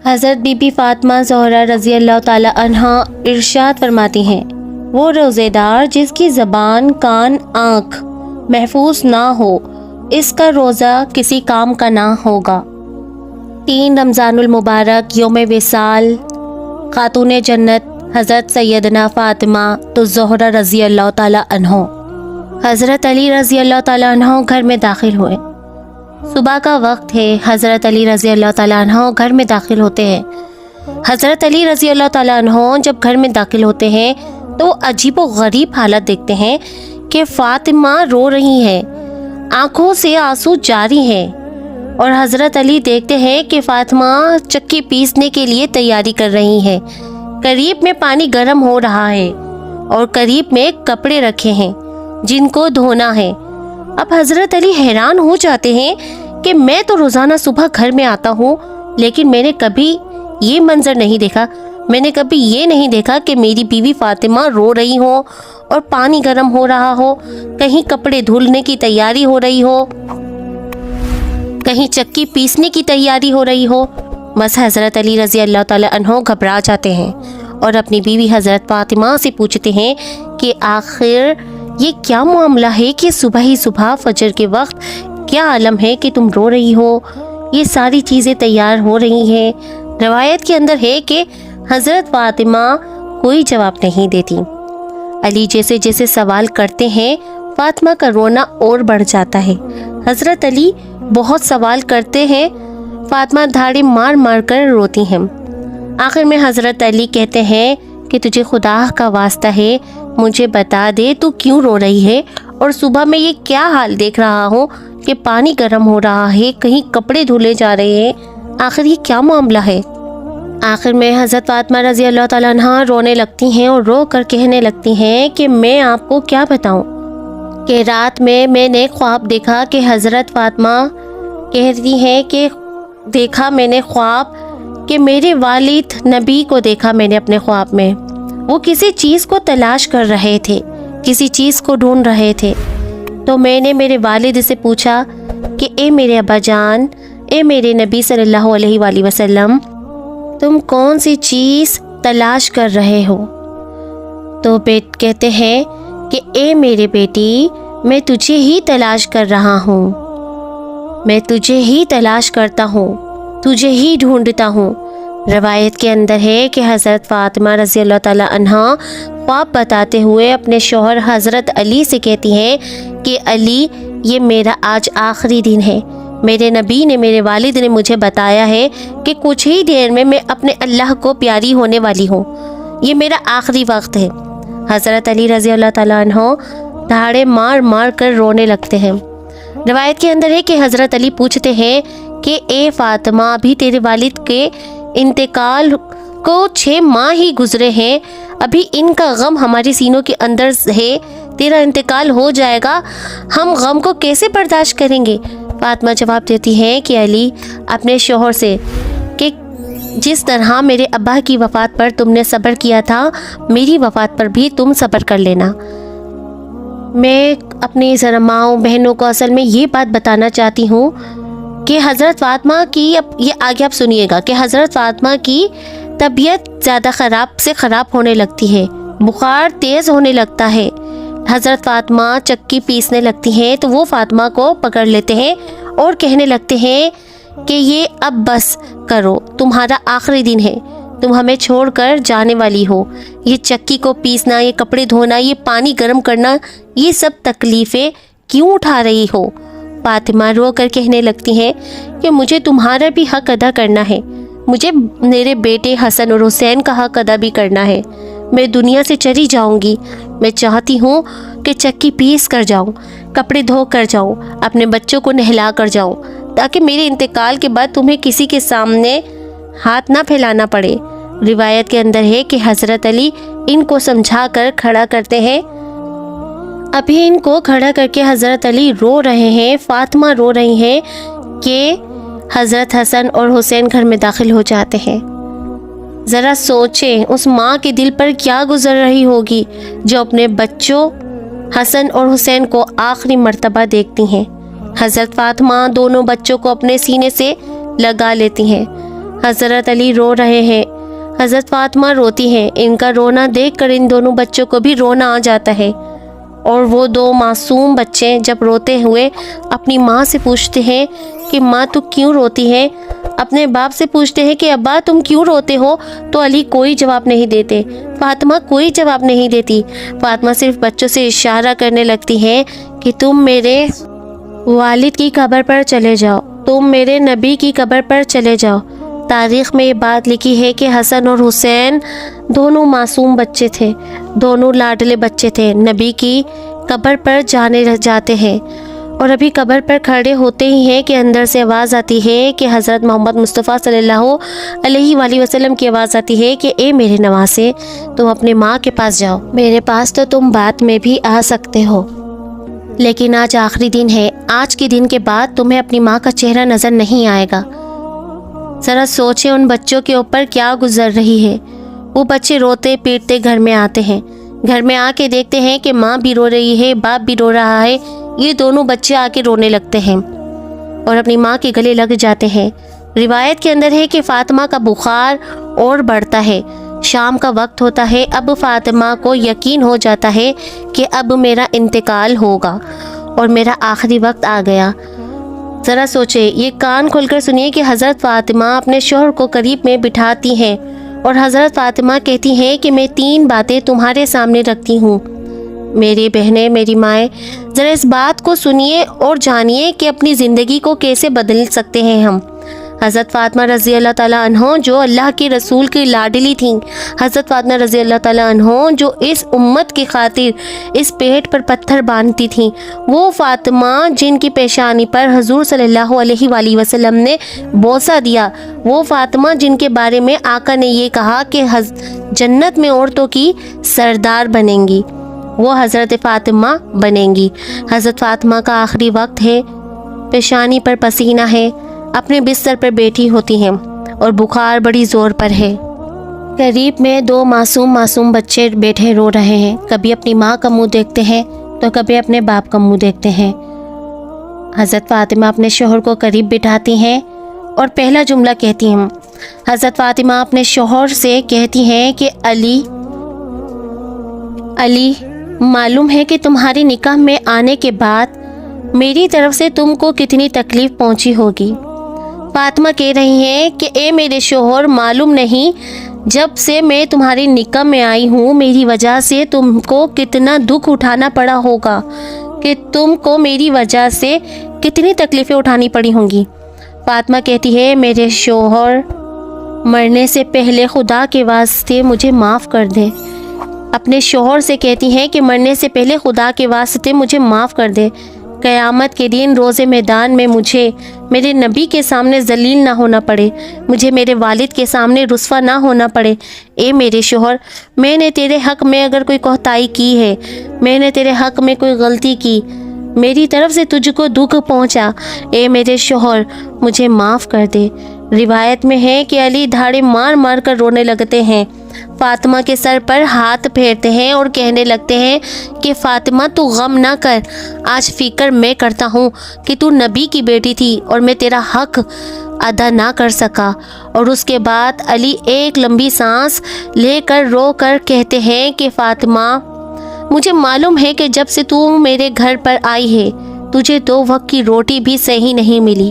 حضرت be be Fatima Zahra رضی اللہ تعالی عنہا ارشاد فرماتی ہیں، وہ روزے دار جس کی زبان، کان، آنکھ محفوظ نہ ہو، اس کا روزہ کسی کام کا نہ ہوگا۔ 3 رمضان المبارک یوم وصال خاتون جنت حضرت سیدنا فاطمہ الزہرا رضی اللہ تعالی عنہ۔ حضرت علی رضی اللہ تعالی عنہ گھر میں داخل ہوئے۔ صبح کا وقت ہے، حضرت علی رضی اللہ تعالیٰ عنہ گھر میں داخل ہوتے ہیں۔ حضرت علی رضی اللہ تعالیٰ عنہ جب گھر میں داخل ہوتے ہیں تو عجیب و غریب حالت دیکھتے ہیں کہ فاطمہ رو رہی ہیں، آنکھوں سے آنسو جاری ہیں، اور حضرت علی دیکھتے ہیں کہ فاطمہ چکی پیسنے کے لیے تیاری کر رہی ہیں۔ قریب میں پانی گرم ہو رہا ہے اور قریب میں کپڑے رکھے ہیں جن کو دھونا ہے۔ اب حضرت علی حیران ہو جاتے ہیں کہ میں تو روزانہ صبح گھر میں آتا ہوں، لیکن میں نے کبھی یہ منظر نہیں دیکھا، میں نے کبھی یہ نہیں دیکھا کہ میری بیوی فاطمہ رو رہی ہو اور پانی گرم ہو رہا ہو، کہیں کپڑے دھلنے کی تیاری ہو رہی ہو، کہیں چکی پیسنے کی تیاری ہو رہی ہو۔ بس حضرت علی رضی اللہ تعالی عنہ گھبرا جاتے ہیں اور اپنی بیوی حضرت فاطمہ سے پوچھتے ہیں کہ آخر یہ کیا معاملہ ہے کہ صبح ہی صبح فجر کے وقت کیا عالم ہے کہ تم رو رہی ہو، یہ ساری چیزیں تیار ہو رہی ہیں۔ روایت کے اندر ہے کہ حضرت فاطمہ کوئی جواب نہیں دیتی۔ علی جیسے جیسے سوال کرتے ہیں فاطمہ کا رونا اور بڑھ جاتا ہے۔ حضرت علی بہت سوال کرتے ہیں، فاطمہ دھاڑے مار مار کر روتی ہیں۔ آخر میں حضرت علی کہتے ہیں کہ تجھے خدا کا واسطہ ہے، مجھے بتا دے تو کیوں رو رہی ہے، اور صبح میں یہ کیا حال دیکھ رہا ہوں کہ پانی گرم ہو رہا ہے، کہیں کپڑے دھلے جا رہے ہیں، آخر یہ کیا معاملہ ہے۔ آخر میں حضرت فاطمہ رضی اللہ تعالیٰ عنہا رونے لگتی ہیں اور رو کر کہنے لگتی ہیں کہ میں آپ کو کیا بتاؤں کہ رات میں نے خواب دیکھا کہ حضرت فاطمہ کہتی ہیں کہ دیکھا میں نے خواب کہ میرے والد نبی کو دیکھا میں نے اپنے خواب میں، وہ کسی چیز کو تلاش کر رہے تھے، کسی چیز کو ڈھونڈ رہے تھے، تو میں نے میرے والد سے پوچھا کہ اے میرے ابا جان، اے میرے نبی صلی اللہ علیہ وآلہ وسلم، تم کون سی چیز تلاش کر رہے ہو؟ تو کہتے ہیں کہ اے میرے بیٹی، میں تجھے ہی تلاش کر رہا ہوں، میں تجھے ہی تلاش کرتا ہوں، تجھے ہی ڈھونڈتا ہوں۔ روایت کے اندر ہے کہ حضرت فاطمہ رضی اللہ تعالیٰ عنہا خواب بتاتے ہوئے اپنے شوہر حضرت علی سے کہتی ہیں کہ علی، یہ میرا آج آخری دن ہے، میرے نبی نے، میرے والد نے مجھے بتایا ہے کہ کچھ ہی دیر میں اپنے اللہ کو پیاری ہونے والی ہوں، یہ میرا آخری وقت ہے۔ حضرت علی رضی اللہ تعالیٰ عنہ دھاڑے مار مار کر رونے لگتے ہیں۔ روایت کے اندر ہے کہ حضرت علی پوچھتے ہیں کہ اے فاطمہ، ابھی تیرے والد کے انتقال کو 6 ماہ ہی گزرے ہیں، ابھی ان کا غم ہمارے سینوں کے اندر ہے، تیرا انتقال ہو جائے گا، ہم غم کو کیسے برداشت کریں گے؟ فاطمہ جواب دیتی ہیں کہ علی، اپنے شوہر سے کہ جس طرح میرے ابا کی وفات پر تم نے صبر کیا تھا، میری وفات پر بھی تم صبر کر لینا۔ میں اپنی ذرا ماؤں بہنوں کو اصل میں یہ بات بتانا چاہتی ہوں کہ حضرت فاطمہ کی، اب یہ آگے آپ سنیے گا، کہ حضرت فاطمہ کی طبیعت زیادہ خراب سے خراب ہونے لگتی ہے، بخار تیز ہونے لگتا ہے، حضرت فاطمہ چکی پیسنے لگتی ہیں، تو وہ فاطمہ کو پکڑ لیتے ہیں اور کہنے لگتے ہیں کہ یہ اب بس کرو، تمہارا آخری دن ہے، تم ہمیں چھوڑ کر جانے والی ہو، یہ چکی کو پیسنا، یہ کپڑے دھونا، یہ پانی گرم کرنا، یہ سب تکلیفیں کیوں اٹھا رہی ہو؟ فاطمہ رو کر کہنے لگتی ہیں کہ مجھے تمہارا بھی حق ادا کرنا ہے، مجھے میرے بیٹے حسن اور حسین کا حق ادا بھی کرنا ہے، میں دنیا سے چلی جاؤں گی، میں چاہتی ہوں کہ چکی پیس کر جاؤں، کپڑے دھو کر جاؤں، اپنے بچوں کو نہلا کر جاؤں، تاکہ میرے انتقال کے بعد تمہیں کسی کے سامنے ہاتھ نہ پھیلانا پڑے۔ روایت کے اندر ہے کہ حضرت علی ان کو سمجھا کر کھڑا کرتے ہیں، ابھی ان کو کھڑا کر کے حضرت علی رو رہے ہیں، فاطمہ رو رہی ہیں کہ حضرت حسن اور حسین گھر میں داخل ہو جاتے ہیں۔ ذرا سوچیں اس ماں کے دل پر کیا گزر رہی ہوگی جو اپنے بچوں حسن اور حسین کو آخری مرتبہ دیکھتی ہیں۔ حضرت فاطمہ دونوں بچوں کو اپنے سینے سے لگا لیتی ہیں۔ حضرت علی رو رہے ہیں، حضرت فاطمہ روتی ہیں۔ ان کا رونا دیکھ کر ان دونوں بچوں کو بھی رونا آ جاتا ہے، اور وہ دو معصوم بچے جب روتے ہوئے اپنی ماں سے پوچھتے ہیں کہ ماں تو کیوں روتی ہے، اپنے باپ سے پوچھتے ہیں کہ ابا تم کیوں روتے ہو، تو علی کوئی جواب نہیں دیتے، فاطمہ کوئی جواب نہیں دیتی۔ فاطمہ صرف بچوں سے اشارہ کرنے لگتی ہے کہ تم میرے والد کی قبر پر چلے جاؤ، تم میرے نبی کی قبر پر چلے جاؤ۔ تاریخ میں یہ بات لکھی ہے کہ حسن اور حسین دونوں معصوم بچے تھے، دونوں لاڈلے بچے تھے، نبی کی قبر پر جاتے ہیں، اور ابھی قبر پر کھڑے ہوتے ہی ہیں کہ اندر سے آواز آتی ہے کہ حضرت محمد مصطفیٰ صلی اللہ علیہ وآلہ وسلم کی آواز آتی ہے کہ اے میرے نواسے، تم اپنے ماں کے پاس جاؤ، میرے پاس تو تم بعد میں بھی آ سکتے ہو، لیکن آج آخری دن ہے، آج کے دن کے بعد تمہیں اپنی ماں کا چہرہ نظر نہیں آئے گا۔ ذرا سوچیں ان بچوں کے اوپر کیا گزر رہی ہے۔ وہ بچے روتے پیٹتے گھر میں آتے ہیں، گھر میں آ کے دیکھتے ہیں کہ ماں بھی رو رہی ہے، باپ بھی رو رہا ہے، یہ دونوں بچے آ کے رونے لگتے ہیں اور اپنی ماں کے گلے لگ جاتے ہیں۔ روایت کے اندر ہے کہ فاطمہ کا بخار اور بڑھتا ہے، شام کا وقت ہوتا ہے، اب فاطمہ کو یقین ہو جاتا ہے کہ اب میرا انتقال ہوگا اور میرا آخری وقت آ گیا۔ ذرا سوچے، یہ کان کھول کر سنیے کہ حضرت فاطمہ اپنے شوہر کو قریب میں بٹھاتی ہیں اور حضرت فاطمہ کہتی ہیں کہ میں 3 باتیں تمہارے سامنے رکھتی ہوں، میری بہنیں، میری مائیں، ذرا اس بات کو سنیے اور جانیے کہ اپنی زندگی کو کیسے بدل سکتے ہیں ہم۔ حضرت فاطمہ رضی اللہ تعالیٰ عنہ جو اللہ کے رسول کی لاڈلی تھیں، حضرت فاطمہ رضی اللہ تعالیٰ عنہ جو اس امت کی خاطر اس پیٹ پر پتھر باندھتی تھیں، وہ فاطمہ جن کی پیشانی پر حضور صلی اللہ علیہ وآلہ وسلم نے بوسہ دیا، وہ فاطمہ جن کے بارے میں آقا نے یہ کہا کہ جنت میں عورتوں کی سردار بنیں گی، وہ حضرت فاطمہ بنیں گی۔ حضرت فاطمہ کا آخری وقت ہے، پیشانی پر پسینہ ہے، اپنے بستر پر بیٹھی ہوتی ہیں اور بخار بڑی زور پر ہے۔ قریب میں 2 معصوم بچے بیٹھے رو رہے ہیں، کبھی اپنی ماں کا منہ دیکھتے ہیں تو کبھی اپنے باپ کا منہ دیکھتے ہیں۔ حضرت فاطمہ اپنے شوہر کو قریب بٹھاتی ہیں اور پہلا جملہ کہتی ہیں۔ حضرت فاطمہ اپنے شوہر سے کہتی ہیں کہ علی معلوم ہے کہ تمہاری نکاح میں آنے کے بعد میری طرف سے تم کو کتنی تکلیف پہنچی ہوگی۔ فاطمہ کہہ رہی ہیں کہ اے میرے شوہر، معلوم نہیں جب سے میں تمہاری نکاح میں آئی ہوں میری وجہ سے تم کو کتنا دکھ اٹھانا پڑا ہوگا، کہ تم کو میری وجہ سے کتنی تکلیفیں اٹھانی پڑی ہوں گی۔ فاطمہ کہتی ہے میرے شوہر، مرنے سے پہلے خدا کے واسطے مجھے معاف کر دے۔ اپنے شوہر سے کہتی ہیں کہ مرنے سے پہلے خدا کے واسطے مجھے معاف کر دے، قیامت کے دن روز میدان میں مجھے میرے نبی کے سامنے ذلیل نہ ہونا پڑے، مجھے میرے والد کے سامنے رسوا نہ ہونا پڑے۔ اے میرے شوہر، میں نے تیرے حق میں اگر کوئی کوتاہی کی ہے، میں نے تیرے حق میں کوئی غلطی کی، میری طرف سے تجھ کو دکھ پہنچا، اے میرے شوہر مجھے معاف کر دے۔ روایت میں ہے کہ علی دھاڑے مار مار کر رونے لگتے ہیں، فاطمہ کے سر پر ہاتھ پھیرتے ہیں اور کہنے لگتے ہیں کہ فاطمہ تو غم نہ کر، آج فکر میں کرتا ہوں کہ تو نبی کی بیٹی تھی اور میں تیرا حق ادا نہ کر سکا۔ اور اس کے بعد علی ایک لمبی سانس لے کر رو کر کہتے ہیں کہ فاطمہ، مجھے معلوم ہے کہ جب سے تو میرے گھر پر آئی ہے تجھے 2 وقت کی روٹی بھی صحیح نہیں ملی۔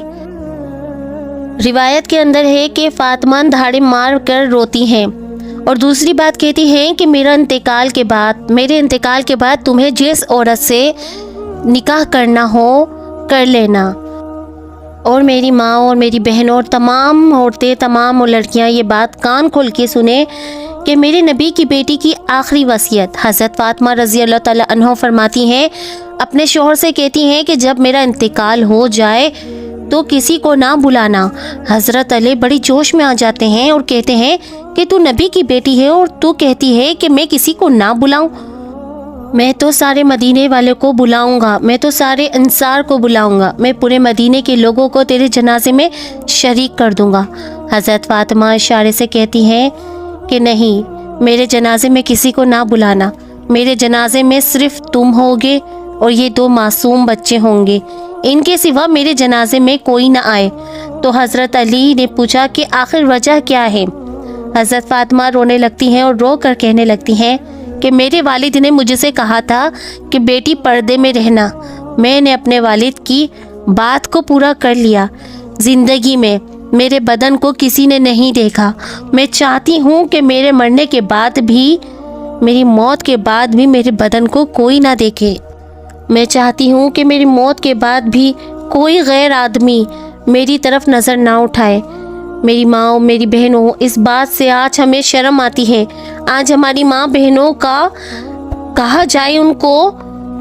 روایت کے اندر ہے کہ فاطمہ دھاڑے مار کر روتی ہیں اور دوسری بات کہتی ہیں کہ میرے انتقال کے بعد تمہیں جس عورت سے نکاح کرنا ہو کر لینا، اور میری ماں اور میری بہن اور تمام عورتیں، تمام لڑکیاں یہ بات کان کھول کے سنیں کہ میرے نبی کی بیٹی کی آخری وصیت۔ حضرت فاطمہ رضی اللہ تعالیٰ عنہ فرماتی ہیں، اپنے شوہر سے کہتی ہیں کہ جب میرا انتقال ہو جائے تو کسی کو نہ بلانا۔ حضرت علی بڑی جوش میں آ جاتے ہیں اور کہتے ہیں کہ تو نبی کی بیٹی ہے اور تو کہتی ہے کہ میں کسی کو نہ بلاؤں؟ میں تو سارے مدینے والوں کو بلاؤں گا، میں تو سارے انصار کو بلاؤں گا، میں پورے مدینے کے لوگوں کو تیرے جنازے میں شریک کر دوں گا۔ حضرت فاطمہ اشارے سے کہتی ہیں کہ نہیں، میرے جنازے میں کسی کو نہ بلانا، میرے جنازے میں صرف تم ہوگے اور یہ 2 معصوم بچے ہوں گے، ان کے سوا میرے جنازے میں کوئی نہ آئے۔ تو حضرت علی نے پوچھا کہ آخر وجہ کیا ہے؟ حضرت فاطمہ رونے لگتی ہیں اور رو کر کہنے لگتی ہیں کہ میرے والد نے مجھ سے کہا تھا کہ بیٹی پردے میں رہنا۔ میں نے اپنے والد کی بات کو پورا کر لیا۔ زندگی میں میرے بدن کو کسی نے نہیں دیکھا۔ میں چاہتی ہوں کہ میرے مرنے کے بعد بھی، میری موت کے بعد بھی میرے بدن کو کوئی نہ دیکھے۔ میں چاہتی ہوں کہ میری موت کے بعد بھی کوئی غیر آدمی میری طرف نظر نہ اٹھائے۔ میری ماں اور میری بہنوں، اس بات سے آج ہمیں شرم آتی ہے۔ آج ہماری ماں بہنوں کا کہا جائے ان کو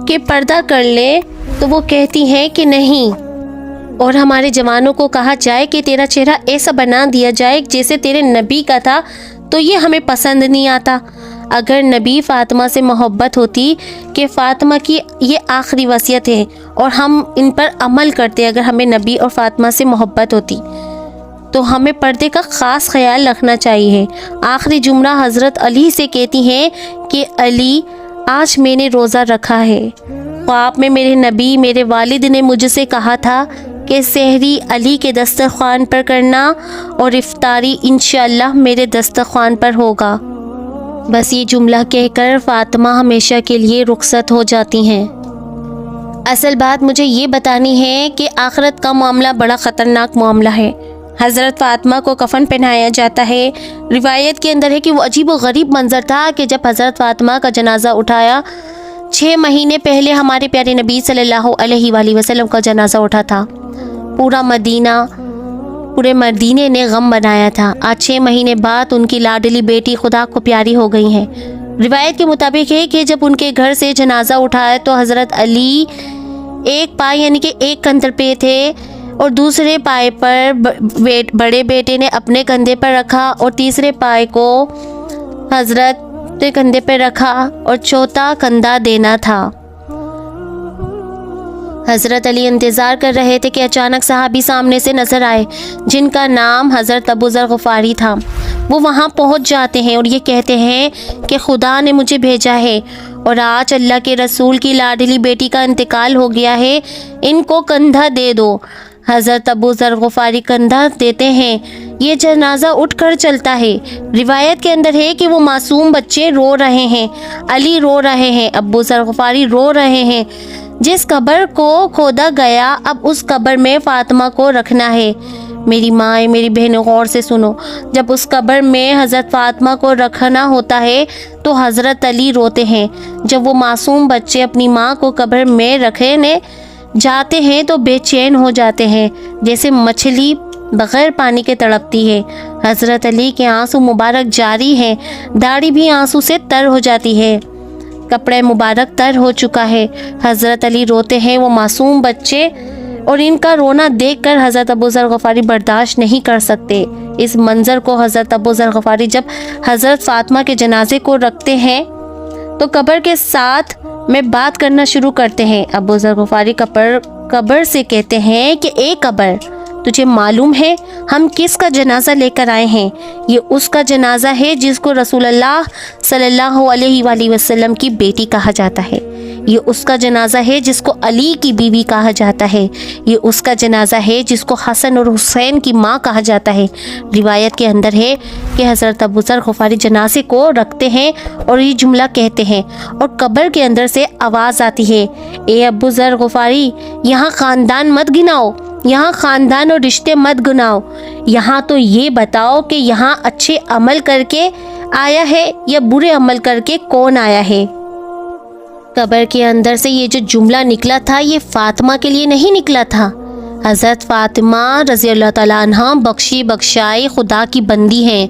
کہ پردہ کر لے تو وہ کہتی ہیں کہ نہیں، اور ہمارے جوانوں کو کہا جائے کہ تیرا چہرہ ایسا بنا دیا جائے جیسے تیرے نبی کا تھا، تو یہ ہمیں پسند نہیں آتا۔ اگر نبی فاطمہ سے محبت ہوتی کہ فاطمہ کی یہ آخری وصیت ہے اور ہم ان پر عمل کرتے، اگر ہمیں نبی اور فاطمہ سے محبت ہوتی تو ہمیں پردے کا خاص خیال رکھنا چاہیے۔ آخری جملہ حضرت علی سے کہتی ہیں کہ علی، آج میں نے روزہ رکھا ہے۔ خواب میں میرے نبی، میرے والد نے مجھ سے کہا تھا کہ سحری علی کے دسترخوان پر کرنا اور افطاری انشاءاللہ میرے دسترخوان پر ہوگا۔ بس یہ جملہ کہہ کر فاطمہ ہمیشہ کے لیے رخصت ہو جاتی ہیں۔ اصل بات مجھے یہ بتانی ہے کہ آخرت کا معاملہ بڑا خطرناک معاملہ ہے۔ حضرت فاطمہ کو کفن پہنایا جاتا ہے۔ روایت کے اندر ہے کہ وہ عجیب و غریب منظر تھا کہ جب حضرت فاطمہ کا جنازہ اٹھایا، 6 مہینے پہلے ہمارے پیارے نبی صلی اللہ علیہ وآلہ وسلم کا جنازہ اٹھا تھا۔ پورے مدینے نے غم بنایا تھا۔ آج 6 مہینے بعد ان کی لاڈلی بیٹی خدا کو پیاری ہو گئی ہیں۔ روایت کے مطابق ہے کہ جب ان کے گھر سے جنازہ اٹھایا تو حضرت علی ایک پائے یعنی کہ ایک کندھے پہ تھے اور دوسرے پائے پر بڑے بیٹے نے اپنے کندھے پر رکھا اور تیسرے پائے کو حضرت کے کندھے پہ رکھا اور چوتھا کندھا دینا تھا۔ حضرت علی انتظار کر رہے تھے کہ اچانک صحابی سامنے سے نظر آئے جن کا نام حضرت ابو ذر غفاری تھا۔ وہ وہاں پہنچ جاتے ہیں اور یہ کہتے ہیں کہ خدا نے مجھے بھیجا ہے اور آج اللہ کے رسول کی لاڈلی بیٹی کا انتقال ہو گیا ہے، ان کو کندھا دے دو۔ حضرت ابو ذر غفاری کندھا دیتے ہیں، یہ جنازہ اٹھ کر چلتا ہے۔ روایت کے اندر ہے کہ وہ معصوم بچے رو رہے ہیں، علی رو رہے ہیں، ابو ذر غفاری رو رہے ہیں۔ جس قبر کو کھودا گیا اب اس قبر میں فاطمہ کو رکھنا ہے۔ میری ماں، میری بہنوں، غور سے سنو، جب اس قبر میں حضرت فاطمہ کو رکھنا ہوتا ہے تو حضرت علی روتے ہیں۔ جب وہ معصوم بچے اپنی ماں کو قبر میں رکھنے جاتے ہیں تو بے چین ہو جاتے ہیں، جیسے مچھلی بغیر پانی کے تڑپتی ہے۔ حضرت علی کے آنسو مبارک جاری ہیں، داڑھی بھی آنسو سے تر ہو جاتی ہے، کپڑے مبارک تر ہو چکا ہے۔ حضرت علی روتے ہیں، وہ معصوم بچے، اور ان کا رونا دیکھ کر حضرت ابو ذر غفاری برداشت نہیں کر سکتے۔ اس منظر کو حضرت ابو ذر غفاری جب حضرت فاطمہ کے جنازے کو رکھتے ہیں تو قبر کے ساتھ میں بات کرنا شروع کرتے ہیں۔ ابو ذر غفاری قبر سے کہتے ہیں کہ اے قبر، تجھے معلوم ہے ہم کس کا جنازہ لے کر آئے ہیں؟ یہ اس کا جنازہ ہے جس کو رسول اللہ صلی اللہ علیہ وآلہ وسلم کی بیٹی کہا جاتا ہے۔ یہ اس کا جنازہ ہے جس کو علی کی بیوی کہا جاتا ہے۔ یہ اس کا جنازہ ہے جس کو حسن اور حسین کی ماں کہا جاتا ہے۔ روایت کے اندر ہے کہ حضرت ابو ذر غفاری جنازے کو رکھتے ہیں اور یہ جملہ کہتے ہیں، اور قبر کے اندر سے آواز آتی ہے، اے ابو ذر غفاری، یہاں خاندان مت گناؤ، یہاں خاندان اور رشتے مت گناؤ، یہاں تو یہ بتاؤ کہ یہاں اچھے عمل کر کے آیا ہے یا برے عمل کر کے کون آیا ہے۔ قبر کے اندر سے یہ جو جملہ نکلا تھا یہ فاطمہ کے لیے نہیں نکلا تھا۔ حضرت فاطمہ رضی اللہ تعالیٰ عنہ بخشی بخشائی خدا کی بندی ہیں۔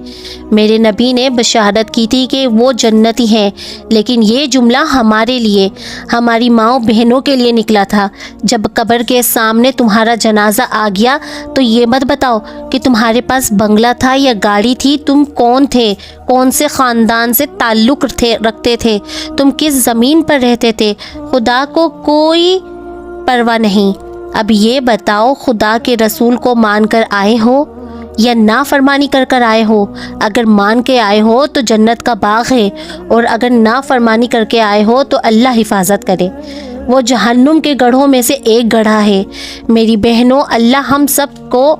میرے نبی نے بشارت کی تھی کہ وہ جنتی ہیں، لیکن یہ جملہ ہمارے لیے، ہماری ماؤں بہنوں کے لیے نکلا تھا۔ جب قبر کے سامنے تمہارا جنازہ آ گیا تو یہ مت بتاؤ کہ تمہارے پاس بنگلہ تھا یا گاڑی تھی، تم کون تھے، کون سے خاندان سے تعلق رکھتے تھے، تم کس زمین پر رہتے تھے، خدا کو کوئی پرواہ نہیں۔ اب یہ بتاؤ خدا کے رسول کو مان کر آئے ہو یا نافرمانی کر کر آئے ہو؟ اگر مان کے آئے ہو تو جنت کا باغ ہے، اور اگر نافرمانی کر کے آئے ہو تو اللہ حفاظت کرے۔ وہ جہنم کے گڑھوں میں سے ایک گڑھا ہے۔ میری بہنوں، اللہ ہم سب کو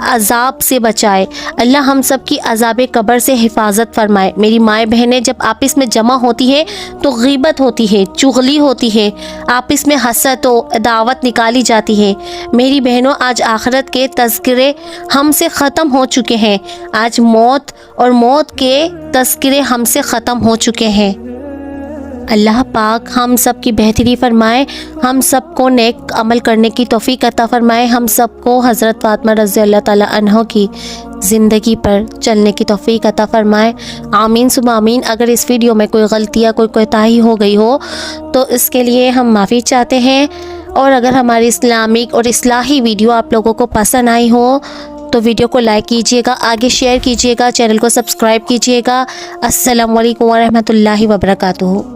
عذاب سے بچائے، اللہ ہم سب کی عذاب قبر سے حفاظت فرمائے۔ میری مائیں بہنیں جب آپس میں جمع ہوتی ہے تو غیبت ہوتی ہے، چغلی ہوتی ہے، آپس میں حسد و عداوت نکالی جاتی ہے۔ میری بہنوں، آج آخرت کے تذکرے ہم سے ختم ہو چکے ہیں، آج موت اور موت کے تذکرے ہم سے ختم ہو چکے ہیں۔ اللہ پاک ہم سب کی بہتری فرمائے، ہم سب کو نیک عمل کرنے کی توفیق عطا فرمائے، ہم سب کو حضرت فاطمہ رضی اللہ تعالیٰ عنہ کی زندگی پر چلنے کی توفیق عطا فرمائے۔ آمین ثم آمین۔ اگر اس ویڈیو میں کوئی غلطی یا کوئی کوتاہی ہو گئی ہو تو اس کے لیے ہم معافی چاہتے ہیں، اور اگر ہماری اسلامک اور اصلاحی ویڈیو آپ لوگوں کو پسند آئی ہو تو ویڈیو کو لائک کیجیے گا، آگے شیئر کیجیے گا، چینل کو سبسکرائب کیجیے گا۔ السلام علیکم ورحمۃ اللہ وبرکاتہ۔